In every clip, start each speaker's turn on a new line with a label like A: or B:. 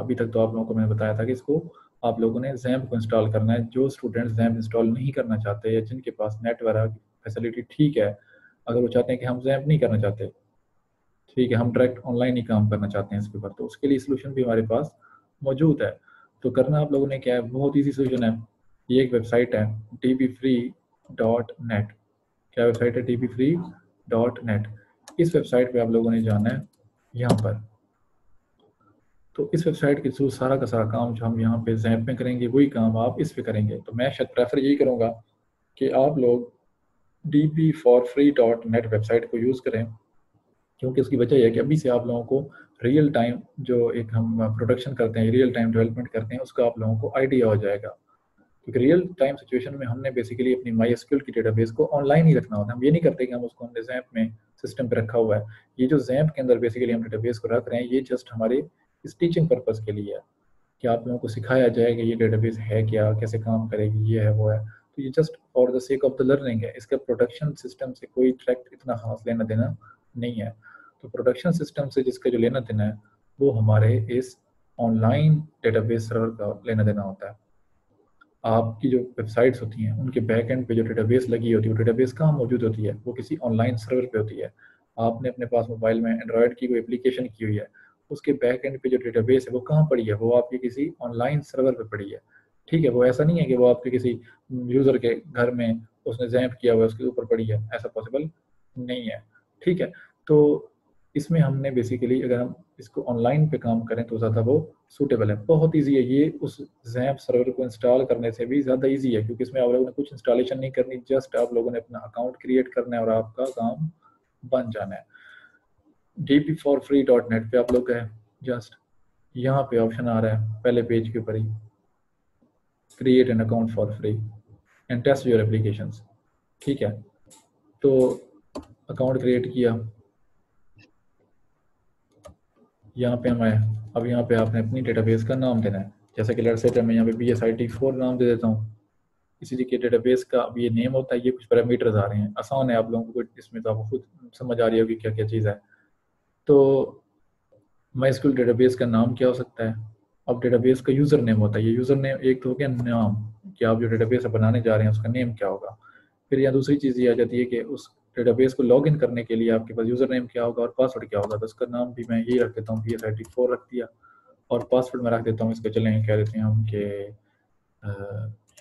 A: अभी तक तो आप लोगों को मैंने बताया था कि इसको आप लोगों ने जैम्प को इंस्टॉल करना है। जो स्टूडेंट्स जैम्प इंस्टॉल नहीं करना चाहते या जिनके पास नेट वगैरह की फैसिलिटी ठीक है, अगर वो चाहते हैं कि हम जैम्प नहीं करना चाहते, ठीक है, हम डायरेक्ट ऑनलाइन ही काम करना चाहते हैं इसके ऊपर, तो उसके लिए सोल्यूशन भी हमारे पास मौजूद है। तो करना आप लोगों ने क्या है, बहुत ईजी सोल्यूशन है। ये एक वेबसाइट है dbfree.net। क्या वेबसाइट है? dbfree.net। इस वेबसाइट पे आप लोगों ने जाना है यहाँ पर। तो इस वेबसाइट के थ्रू सारा का सारा काम जो हम यहाँ पे जैम्प में करेंगे वही काम आप इस पे करेंगे। तो मैं शायद प्रेफर यही करूँगा कि आप लोग dbforfree.net वेबसाइट को यूज़ करें, क्योंकि उसकी वजह यह है कि अभी से आप लोगों को रियल टाइम जो एक हम प्रोडक्शन करते हैं, रियल टाइम डेवलपमेंट करते हैं, उसका आप लोगों को आइडिया हो जाएगा। क्योंकि रियल टाइम सिचुएशन में हमने बेसिकली अपनी MySQL की डेटाबेस को ऑनलाइन ही रखना होता है। हम ये नहीं करते कि हम उसको हमने जैम्प में सिस्टम पे रखा हुआ है। ये जो जैम्प के अंदर बेसिकली हम डेटाबेस को रख रहे हैं, ये जस्ट हमारे इस टीचिंग पर्पज़ के लिए है कि आप लोगों को सिखाया जाए कि ये डेटाबेस है क्या, कैसे काम करेगी, ये है वो है। तो ये just for the sake of the learning है। इसका प्रोडक्शन सिस्टम से कोई डायरेक्ट इतना खास लेना देना नहीं है। तो प्रोडक्शन सिस्टम से जिसका जो लेना देना है वो हमारे इस ऑनलाइन डेटाबेस सर्वर का लेना देना होता है। आपकी जो वेबसाइट्स होती हैं उनके बैक एंड पे जो डेटाबेस लगी होती है, वो डेटाबेस कहाँ मौजूद होती है? वो किसी ऑनलाइन सर्वर पे होती है। आपने अपने पास मोबाइल में एंड्रॉयड की कोई एप्लीकेशन की हुई है, उसके बैक एंड पे जो डेटाबेस है वो कहाँ पड़ी है? वो आपके किसी ऑनलाइन सर्वर पे पड़ी है, ठीक है। वो ऐसा नहीं है कि वो आपके किसी यूज़र के घर में उसने जैम्प किया हुआ है उसके ऊपर पड़ी है, ऐसा पॉसिबल नहीं है, ठीक है। तो इसमें हमने बेसिकली अगर हम इसको ऑनलाइन पे काम करें तो ज़्यादा वो सूटेबल है। बहुत ईजी है ये, उस जैम्प सर्वर को इंस्टॉल करने से भी ज़्यादा ईजी है, क्योंकि इसमें आप लोगों ने कुछ इंस्टॉलेशन नहीं करनी, जस्ट आप लोगों ने अपना अकाउंट क्रिएट करना है और आपका काम बन जाना है। dbforfree.net पे आप लोग गए, जस्ट यहाँ पे ऑप्शन आ रहा है पहले पेज के ऊपर ही, create an account for free and test your applications, ठीक है। तो अकाउंट क्रिएट किया, यहाँ पे हम आए। अब यहाँ पे आपने अपनी डेटाबेस का नाम देना है। जैसे कि लेट्स से मैं यहाँ पे BSIT4 नाम दे देता हूँ। इसी के डेटाबेस का अब ये नेम होता है, ये कुछ पैरामीटर्स आ रहे हैं। आसान है, आप लोगों को इसमें तो आपको खुद समझ आ रही होगी क्या क्या चीज़ है। तो MySQL डेटाबेस का नाम क्या हो सकता है? अब डेटाबेस का यूज़र नेम होता है। ये यूज़र नेम एक तो हो गया नाम, कि आप जो डेटाबेस बनाने जा रहे हैं उसका नेम क्या होगा। फिर यहाँ दूसरी चीज़ ये आ जाती है कि उस डेटाबेस को लॉगिन करने के लिए आपके पास यूज़र नेम क्या होगा और पासवर्ड क्या होगा। तो उसका नाम भी मैं यही रख देता हूँ, BSIT4 रख दिया, और पासवर्ड में रख देता हूँ इसको, चलें क्या देते हैं हम कि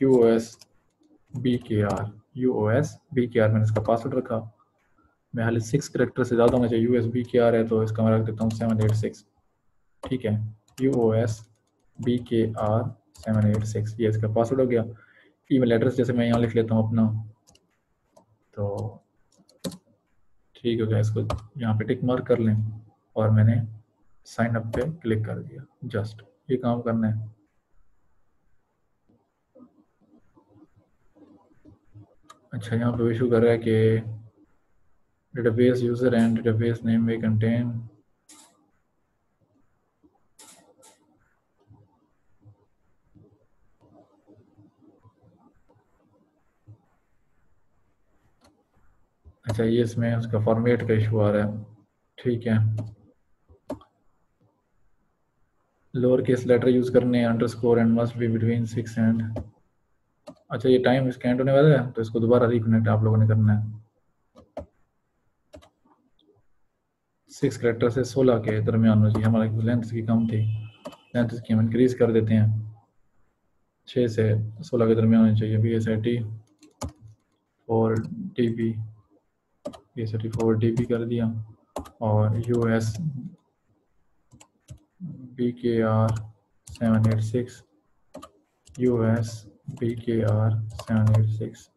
A: UOSBKR मैंने इसका पासवर्ड रखा। मैं हाल 6 करेक्टर से ज़्यादा होना चाहिए। USBKR है तो इसका मैं रख देता हूँ 786, ठीक है। UOSBKR 786, ये इसका पासवर्ड हो गया। ईमेल एड्रेस जैसे मैं यहाँ लिख लेता हूँ अपना, तो ठीक हो गया। इसको यहाँ पे टिक मार्क कर लें और मैंने साइन अप पे क्लिक कर दिया। जस्ट ये काम करना है। अच्छा, यहाँ पे इशू कर रहा है कि database user and database name में कंटेन, अच्छा ये इसमें उसका फॉर्मेट का इशू आ रहा है, ठीक है। लोअर केस लेटर यूज करने, underscore and must be between 6 and, अच्छा ये टाइम स्कैन होने वाला है तो इसको दोबारा रिकनेक्ट आप लोगों ने करना है। 6 करेक्टर से 16 के दरमियान में, हमारी लेंथ की कम थी, लेंथ इसकी हम इंक्रीज कर देते हैं, 6 से 16 के दरमियान होनी चाहिए। BSIT4 कर दिया, और USBKR 786, USBKR 786।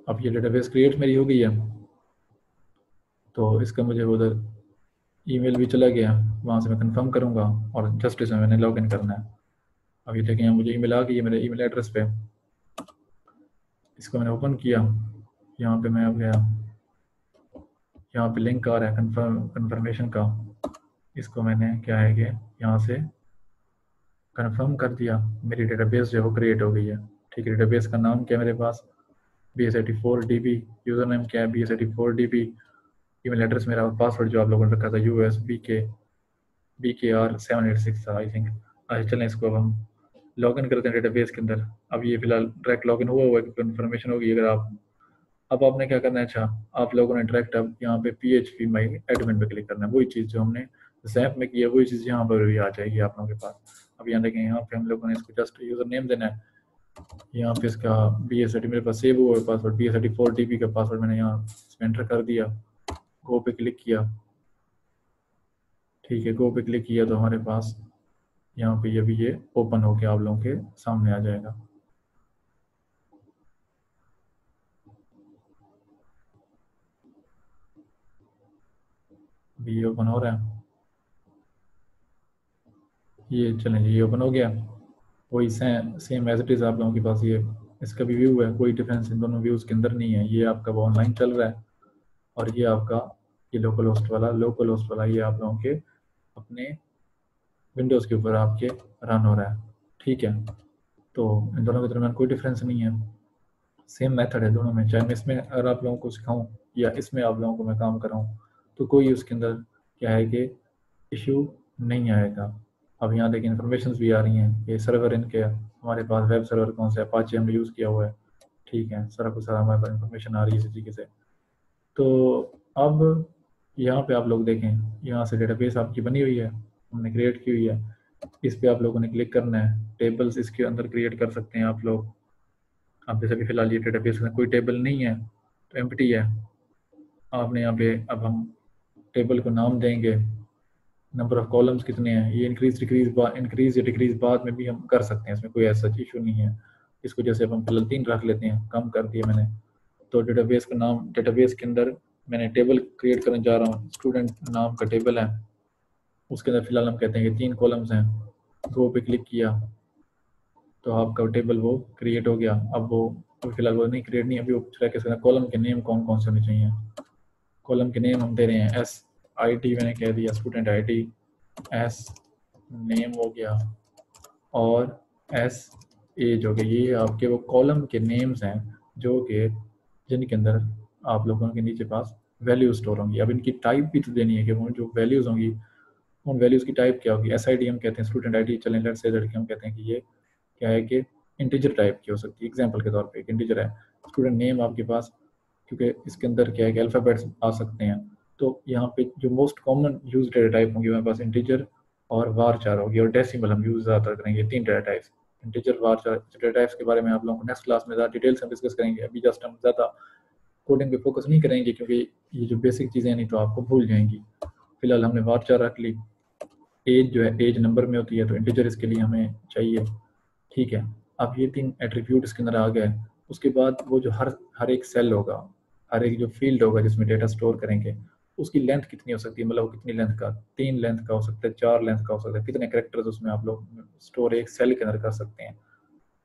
A: अब ये डेटाबेस क्रिएट मेरी हो गई है, तो इसका मुझे उधर ईमेल भी चला गया, वहाँ से मैं कंफर्म करूँगा और जस्ट इसमें मैंने लॉगिन करना है। अब ये देखें मुझे ईमेल आ गई है मेरे ईमेल एड्रेस पे, इसको मैंने ओपन किया, यहाँ पे मैं अब गया, यहाँ पे लिंक आ रहा है कंफर्मेशन का, इसको मैंने क्या है कि यहाँ से कंफर्म कर दिया, मेरी डेटाबेस जो है वो क्रिएट हो गई है, ठीक है। डेटाबेस का नाम क्या है मेरे पास? BSIT4DB, यूज़र नेम क्या है? BSIT4DB, ईमेल एड्रेस मेरा, पासवर्ड जो आप लोगों ने रखा था USBKR786 था आई थिंक। अच्छा चलें, इसको अब हम लॉगिन करते हैं डेटाबेस के अंदर। अब ये फिलहाल डायरेक्ट लॉगिन हुआ है, कन्फर्मेशन होगी अगर आप। अब आपने क्या करना है, अच्छा आप लोगों ने डायरेक्ट अब यहाँ पे PHP माई एडमिन पे क्लिक करना है। वही चीज़ जो हमने जैप में की है वही चीज़ यहाँ पर भी आ जाएगी आप लोगों के पास। अब यहाँ देखें, यहाँ पे हम लोगों ने इसको जस्ट यूज़र नेम देना है। यहाँ पे इसका BSID मेरे पास सेव हुआ है पासवर्ड, BSID 4 DB का पासवर्ड मैंने यहाँ इसमें एंटर कर दिया। गो पे क्लिक किया, ठीक है, गो पे क्लिक किया तो हमारे पास यहाँ पे अभी ये ओपन होके आप लोगों के सामने आ जाएगा। अभी ये ओपन हो रहा है, ये चलें ये ओपन हो गया। वही सेम एज इट इज़ आप लोगों के पास ये इसका भी व्यू है, कोई डिफरेंस इन दोनों व्यूज़ के अंदर नहीं है। ये आपका वो ऑनलाइन चल रहा है और ये आपका ये लोकल होस्ट वाला ये आप लोगों के अपने विंडोज़ के ऊपर आपके रन हो रहा है, ठीक है। तो इन दोनों के दरमियान कोई डिफरेंस नहीं है, सेम मेथड है दोनों में। चाहे मैं इसमें अगर आप लोगों को सिखाऊं या इसमें आप लोगों को मैं काम कराऊं तो कोई उसके अंदर क्या है कि इशू नहीं आएगा। अब यहाँ देखिए इन्फॉर्मेशन भी आ रही हैं, ये सर्वर इनके हमारे पास वेब सर्वर कौन सा है, अपाचे हमने यूज़ किया हुआ है, ठीक है, सारा कुछ सारा हमारे पास इन्फॉर्मेशन आ रही है इसी तरीके से। तो अब यहाँ पे आप लोग देखें, यहाँ से डेटाबेस आपकी बनी हुई है, हमने क्रिएट की हुई है। इस पे आप लोगों ने क्लिक करना है, टेबल्स इसके अंदर क्रिएट कर सकते हैं आप लोग। अब जैसे भी फिलहाल ये डेटाबेस में कोई टेबल नहीं है तो एम्प्टी है। आपने यहाँ पे अब हम टेबल को नाम देंगे, नंबर ऑफ कॉलम्स कितने हैं, ये इंक्रीज या डिक्रीज बाद में भी हम कर सकते हैं, इसमें कोई ऐसा इशू नहीं है। इसको जैसे अब हम फिलहाल 3 रख लेते हैं, कम कर दिया मैंने। तो डेटाबेस का नाम, डेटाबेस के अंदर मैंने टेबल क्रिएट करने जा रहा हूँ, स्टूडेंट नाम का टेबल है, उसके अंदर फिलहाल हम कहते हैं कि 3 कॉलम्स हैं। गो पे क्लिक किया तो आपका टेबल वो क्रिएट हो गया। अब वो फिलहाल वो नहीं क्रिएट नहीं, अभी वो कॉलम के नेम कौन कौन से होने चाहिए। कॉलम के नेम हम दे रहे हैं SID, मैंने कह दिया स्टूडेंट ID, S नेम हो गया और S एज हो गया। ये आपके वो कॉलम के नेम्स हैं जो कि जिनके अंदर आप लोगों के नीचे पास वैल्यू स्टोर होंगी। अब इनकी टाइप भी तो देनी है कि वो जो वैल्यूज़ होंगी उन वैल्यूज़ की टाइप क्या होगी। SID हम कहते हैं स्टूडेंट ID, चलें लेट्स से हम कहते हैं कि ये क्या है कि इंटीजर टाइप की हो सकती है, एग्जांपल के तौर पे एक इंटीजर है। स्टूडेंट नेम आपके पास, क्योंकि इसके अंदर क्या है कि अल्फ़ाबेट्स आ सकते हैं, तो यहाँ पे जो most common use data type होंगी हमारे पास इंटीजर और varchar होगी, और डेसिमल हम यूज ज़्यादातर करेंगे। 3 data types, integer varchar। Data types के बारे में आप लोगों को नेक्स्ट क्लास में ज़्यादा डिटेल से डिस्कस करेंगे। अभी जस्ट हम ज़्यादा कोडिंग पे फोकस नहीं करेंगे क्योंकि ये जो बेसिक चीज़ें नहीं तो आपको भूल जाएंगी। फिलहाल हमने varchar रख ली। एज जो है एज नंबर में होती है, तो इंटीजर इसके लिए हमें चाहिए, ठीक है। अब ये 3 एट्रीब्यूट इसके अंदर आ गए। उसके बाद वो जो हर एक सेल होगा, हर एक जो फील्ड होगा जिसमें डेटा स्टोर करेंगे, उसकी लेंथ कितनी हो सकती है, मतलब वो कितनी लेंथ का, 3 लेंथ का हो सकता है, 4 लेंथ का हो सकता है, कितने कैरेक्टर्स उसमें आप लोग स्टोर एक सेल के अंदर कर सकते हैं।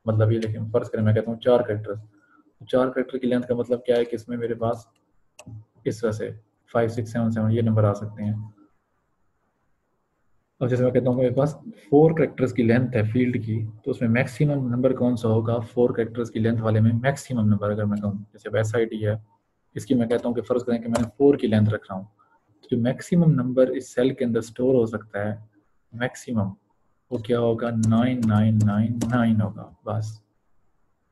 A: मतलब ये देखिए फर्ज करें मैं कहता हूँ 4 कैरेक्टर्स, तो 4 कैरेक्टर की लेंथ का मतलब क्या है कि इसमें मेरे पास इस वजह से 5 6 7 7 ये नंबर आ सकते हैं। और जैसे मैं कहता हूँ मेरे पास 4 कैरेक्टर्स की लेंथ है फील्ड की, तो उसमें मैक्सिमम नंबर कौन सा होगा, 4 कैरेक्टर्स की लेंथ वाले में मैक्सिमम नंबर अगर मैं कहूँ, जैसे अब SID है, इसकी मैं कहता हूँ कि फ़र्ज़ करें कि मैंने 4 की लेंथ रख रहा हूँ, तो जो मैक्सिमम नंबर इस सेल के अंदर स्टोर हो सकता है मैक्सिमम, वो क्या होगा, 9999 होगा बस।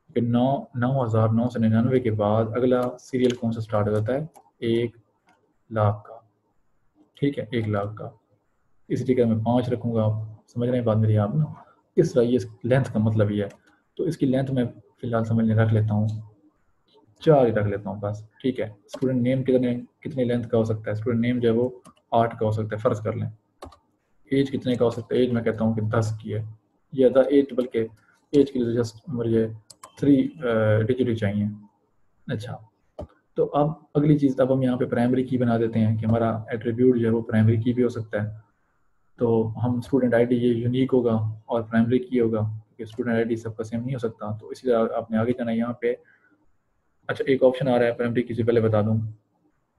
A: फिर 9,999 के बाद अगला सीरियल कौन सा स्टार्ट हो जाता है, 1,00,000 का, ठीक है, 1,00,000 का। इसी तरीके मैं 5 रखूँगा, आप समझ रहे हैं बात मेरी आप ना। इस तरह ये लेंथ का मतलब ये है। तो इसकी लेंथ मैं फिलहाल समझने रख लेता हूँ, 4 ही रख लेता हूँ बस, ठीक है। स्टूडेंट नेम कितने लेंथ का हो सकता है, स्टूडेंट नेम जो है वो 8 का हो सकता है, फ़र्ज़ कर लें। एज कितने का हो सकता है, एज मैं कहता हूँ कि 10 की है, ये था एज, बल्कि एज के लिए जस्ट मुझे 3 डिजिट ही चाहिए। अच्छा, तो अब अगली चीज़, अब हम यहाँ पे प्राइमरी की बना देते हैं कि हमारा एट्रीब्यूट जो है वो प्राइमरी की भी हो सकता है। तो हम स्टूडेंट ID ये यूनिक होगा और प्राइमरी की होगा, क्योंकि स्टूडेंट ID सबका सेम नहीं हो सकता। तो इसी तरह आपने आगे जाना है यहाँ पे। अच्छा, एक ऑप्शन आ रहा है प्राइमरी की से पहले बता दूँ,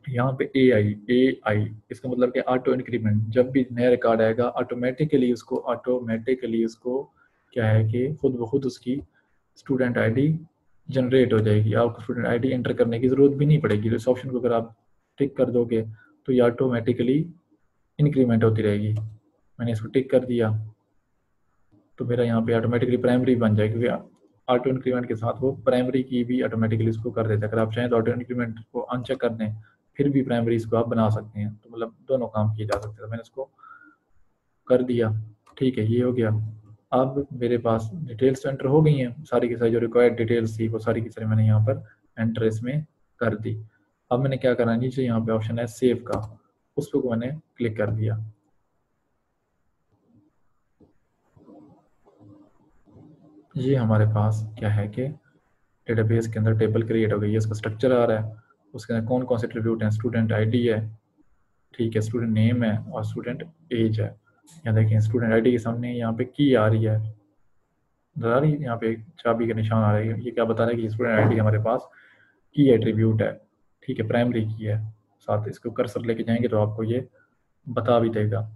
A: यहाँ पे AI इसका मतलब कि ऑटो इंक्रीमेंट। जब भी नया रिकॉर्ड आएगा ऑटोमेटिकली उसको क्या है कि खुद ब खुद उसकी स्टूडेंट ID जनरेट हो जाएगी। आपको स्टूडेंट ID एंटर करने की ज़रूरत भी नहीं पड़ेगी। तो इस ऑप्शन को अगर आप टिक कर दोगे तो ये ऑटोमेटिकली इंक्रीमेंट होती रहेगी। मैंने इसको टिक कर दिया तो मेरा यहाँ पे ऑटोमेटिकली प्राइमरी बन जाएगी, क्योंकि ऑटो इंक्रीमेंट के साथ वो प्राइमरी की भी ऑटोमेटिकली इसको कर देता है। अगर आप चाहें तो ऑटो इंक्रीमेंट को अनचेक कर दें, फिर भी प्राइमरी इसको आप बना सकते हैं। तो मतलब दोनों काम किए जा सकते हैं। तो मैंने इसको कर दिया, ठीक है, ये हो गया। अब मेरे पास डिटेल्स एंटर हो गई हैं, सारी की सारी जो रिक्वायर्ड डिटेल्स थी वो सारी की सारी मैंने यहाँ पर एंटर इसमें कर दी। अब मैंने क्या करना है, नीचे यहाँ पे ऑप्शन है सेव का, उस पर मैंने क्लिक कर दिया। ये हमारे पास क्या है कि डेटाबेस के अंदर टेबल क्रिएट हो गई है, इसका स्ट्रक्चर आ रहा है, उसके अंदर कौन कौन से एट्रीब्यूट हैं, स्टूडेंट आईडी है, ठीक है, स्टूडेंट नेम है और स्टूडेंट एज है। यहाँ देखिए स्टूडेंट आईडी के सामने यहाँ पे की आ रही है, नजर आ रही है, यहाँ पे चाबी का निशान आ रहा है। ये क्या बता रहा है कि स्टूडेंट आईडी हमारे पास की एट्रीब्यूट है, ठीक है, प्राइमरी की है। साथ इसको कर्सर लेके जाएंगे तो आपको ये बता भी देगा।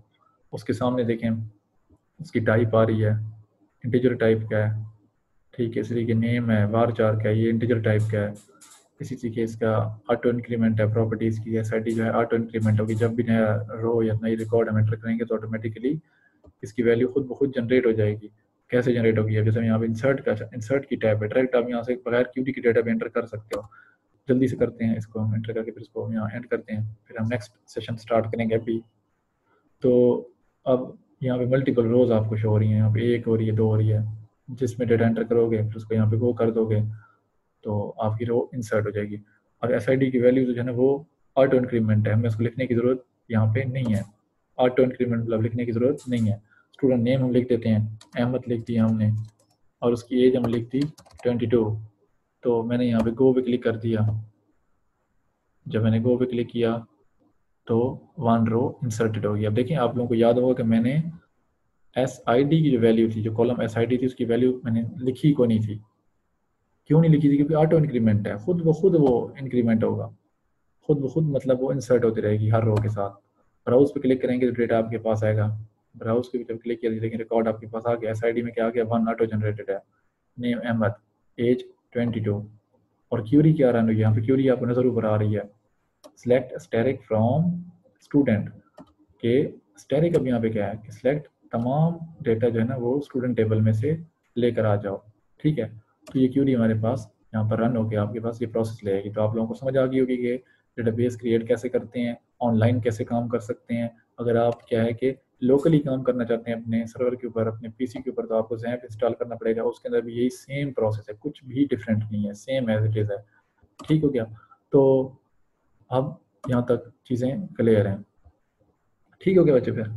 A: उसके सामने देखें इसकी टाइप आ रही है, इंटीजर टाइप का है, ठीक है, इसी तरीके नेम है, वारचार का है, ये इंटीजर टाइप का है। इसी तरीके इसका ऑटो इंक्रीमेंट है, प्रॉपर्टीज की एसआईडी जो है ऑटो इंक्रीमेंट होगी। जब भी नया रो या नई रिकॉर्ड हम एंटर करेंगे तो ऑटोमेटिकली इसकी वैल्यू खुद ब खुद जनरेट हो जाएगी। कैसे जनरेट होगी, जैसे यहाँ पे इंसर्ट की टैब है, डायरेक्ट आप यहाँ से बगैर क्यूटी की डेटा भी एंटर कर सकते हो। जल्दी से करते हैं इसको, हम एंटर करके फिर इसको यहाँ एंड करते हैं, फिर हम नेक्स्ट सेशन स्टार्ट करेंगे अभी। तो अब यहाँ पे मल्टीपल रोज आपको शो हो रही हैं, यहाँ पे 1 हो रही है, 2 हो रही है। जिसमें डेटा एंटर करोगे फिर उसको यहाँ पे गो कर दोगे तो आपकी रो इंसर्ट हो जाएगी। और एसआईडी की वैल्यू जो है ना वो ऑटो इंक्रीमेंट है, हमें उसको लिखने की ज़रूरत यहाँ पे नहीं है। ऑटो इंक्रीमेंट मतलब लिखने की ज़रूरत नहीं है। स्टूडेंट नेम हम लिख देते हैं, अहमद लिख दिया हमने, और उसकी एज हम लिख दी 22। तो मैंने यहाँ पे गो पे क्लिक कर दिया। जब मैंने गो पे क्लिक किया तो 1 रो इंसर्टेड हो गई। अब देखिए आप लोगों को याद होगा कि मैंने एस आई डी की जो वैल्यू थी, जो कॉलम एस आई डी थी, उसकी वैल्यू मैंने लिखी को नहीं थी। क्यों नहीं लिखी थी? क्योंकि ऑटो इंक्रीमेंट है, खुद ब खुद वो इंक्रीमेंट होगा, खुद ब खुद मतलब वो इंसर्ट होती रहेगी हर रो के साथ। ब्राउज पे क्लिक करेंगे तो डेटा आपके पास आएगा। ब्राउज के जब क्लिक किया देखिए रिकॉर्ड आपके पास आ गया। एस आई डी में क्या आ गया, 1 ऑटो जनरेटेड है, नेम अहमद, एज 22। और क्यूरी क्या रन हुई है, यहाँ पे क्यूरी आपको नजर ऊपर आ रही है, सिलेक्ट स्टैटिक फ्रॉम स्टूडेंट के। स्टैटिक अब यहाँ पे क्या है कि सिलेक्ट तमाम डेटा जो है ना वो स्टूडेंट टेबल में से लेकर आ जाओ, ठीक है। तो ये क्यूरी हमारे पास यहाँ पर रन होकर आपके पास ये प्रोसेस लेगी। तो आप लोगों को समझ आ गई होगी कि डेटाबेस क्रिएट कैसे करते हैं, ऑनलाइन कैसे काम कर सकते हैं। अगर आप क्या है कि लोकली काम करना चाहते हैं अपने सर्वर के ऊपर, अपने पीसी के ऊपर, तो आपको जैम्प इंस्टॉल करना पड़ेगा। उसके अंदर भी यही सेम प्रोसेस है, कुछ भी डिफरेंट नहीं है, सेम एज इट इज़ है, ठीक हो गया। तो अब यहाँ तक चीज़ें क्लियर हैं, ठीक हो गया बच्चे फिर।